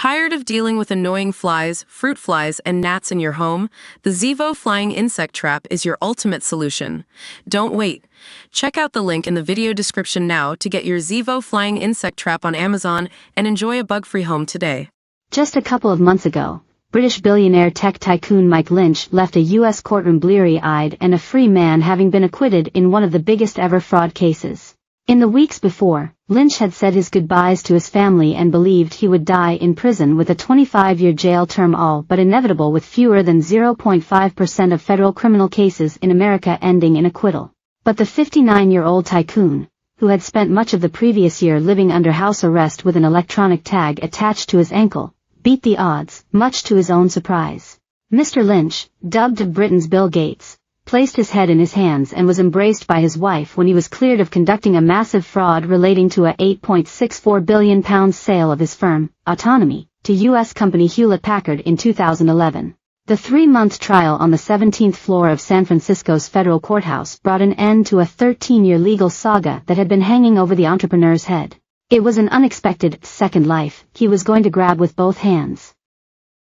Tired of dealing with annoying flies, fruit flies, and gnats in your home? The Zevo Flying Insect Trap is your ultimate solution. Don't wait. Check out the link in the video description now to get your Zevo Flying Insect Trap on Amazon and enjoy a bug-free home today. Just a couple of months ago, British billionaire tech tycoon Mike Lynch left a U.S. courtroom bleary-eyed and a free man, having been acquitted in one of the biggest ever fraud cases. In the weeks before, Lynch had said his goodbyes to his family and believed he would die in prison with a 25-year jail term, all but inevitable, with fewer than 0.5% of federal criminal cases in America ending in acquittal. But the 59-year-old tycoon, who had spent much of the previous year living under house arrest with an electronic tag attached to his ankle, beat the odds, much to his own surprise. Mr. Lynch, dubbed Britain's Bill Gates, placed his head in his hands and was embraced by his wife when he was cleared of conducting a massive fraud relating to a £8.64 billion sale of his firm, Autonomy, to U.S. company Hewlett-Packard in 2011. The 3-month trial on the 17th floor of San Francisco's federal courthouse brought an end to a 13-year legal saga that had been hanging over the entrepreneur's head. It was an unexpected second life he was going to grab with both hands.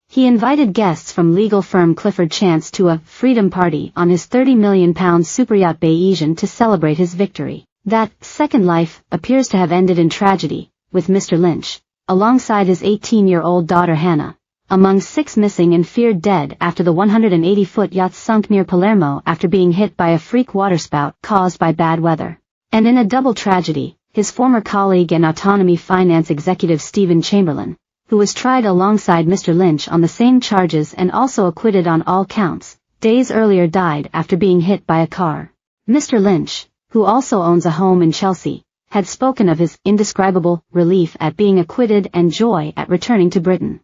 He invited guests from legal firm Clifford Chance to a freedom party on his £30 million superyacht Bayesian to celebrate his victory. That second life appears to have ended in tragedy, with Mr. Lynch, alongside his 18-year-old daughter Hannah, among 6 missing and feared dead after the 180-foot yacht sunk near Palermo after being hit by a freak waterspout caused by bad weather. And in a double tragedy, his former colleague and Autonomy finance executive Stephen Chamberlain, who was tried alongside Mr. Lynch on the same charges and also acquitted on all counts, days earlier died after being hit by a car. Mr. Lynch, who also owns a home in Chelsea, had spoken of his indescribable relief at being acquitted and joy at returning to Britain.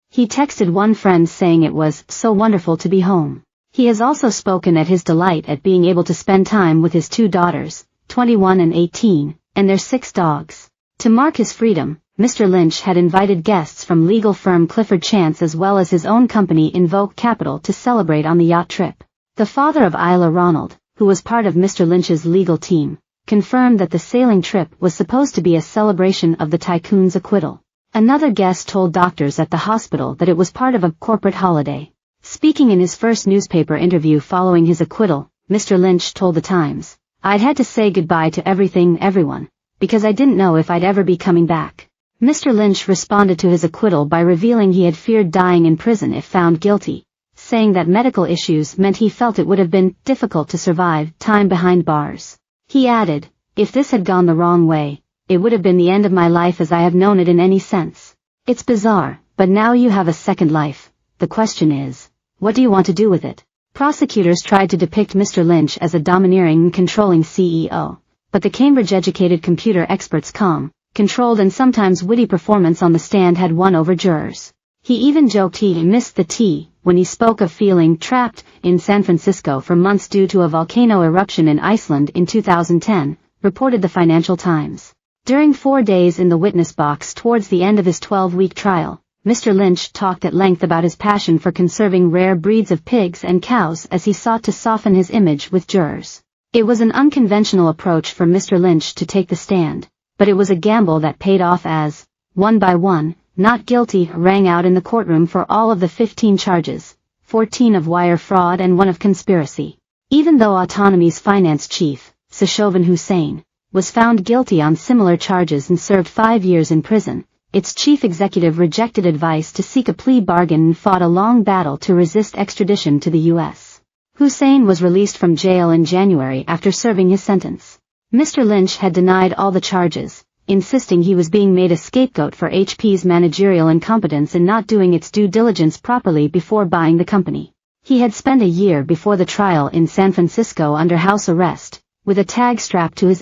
He texted one friend saying it was so wonderful to be home. He has also spoken at his delight at being able to spend time with his 2 daughters, 21 and 18, and their 6 dogs. To mark his freedom, Mr. Lynch had invited guests from legal firm Clifford Chance as well as his own company Invoke Capital to celebrate on the yacht trip. The father of Isla Ronald, who was part of Mr. Lynch's legal team, confirmed that the sailing trip was supposed to be a celebration of the tycoon's acquittal. Another guest told doctors at the hospital that it was part of a corporate holiday. Speaking in his first newspaper interview following his acquittal, Mr. Lynch told The Times, "I'd had to say goodbye to everyone, because I didn't know if I'd ever be coming back." Mr. Lynch responded to his acquittal by revealing he had feared dying in prison if found guilty, saying that medical issues meant he felt it would have been difficult to survive time behind bars. He added, "If this had gone the wrong way, it would have been the end of my life as I have known it in any sense. It's bizarre, but now you have a second life. The question is, what do you want to do with it?" Prosecutors tried to depict Mr. Lynch as a domineering and controlling CEO, but the Cambridge-educated computer expert's calm, controlled and sometimes witty performance on the stand had won over jurors. He even joked he missed the tea when he spoke of feeling trapped in San Francisco for months due to a volcano eruption in Iceland in 2010, reported the Financial Times. During 4 days in the witness box towards the end of his 12-week trial, Mr. Lynch talked at length about his passion for conserving rare breeds of pigs and cows as he sought to soften his image with jurors. It was an unconventional approach for Mr. Lynch to take the stand, but it was a gamble that paid off as, one by one, not guilty rang out in the courtroom for all of the 15 charges, 14 of wire fraud and 1 of conspiracy. Even though Autonomy's finance chief, Sashovan Hussain, was found guilty on similar charges and served 5 years in prison, its chief executive rejected advice to seek a plea bargain and fought a long battle to resist extradition to the U.S. Hussain was released from jail in January after serving his sentence. Mr. Lynch had denied all the charges, insisting he was being made a scapegoat for HP's managerial incompetence in not doing its due diligence properly before buying the company. He had spent a year before the trial in San Francisco under house arrest, with a tag strapped to his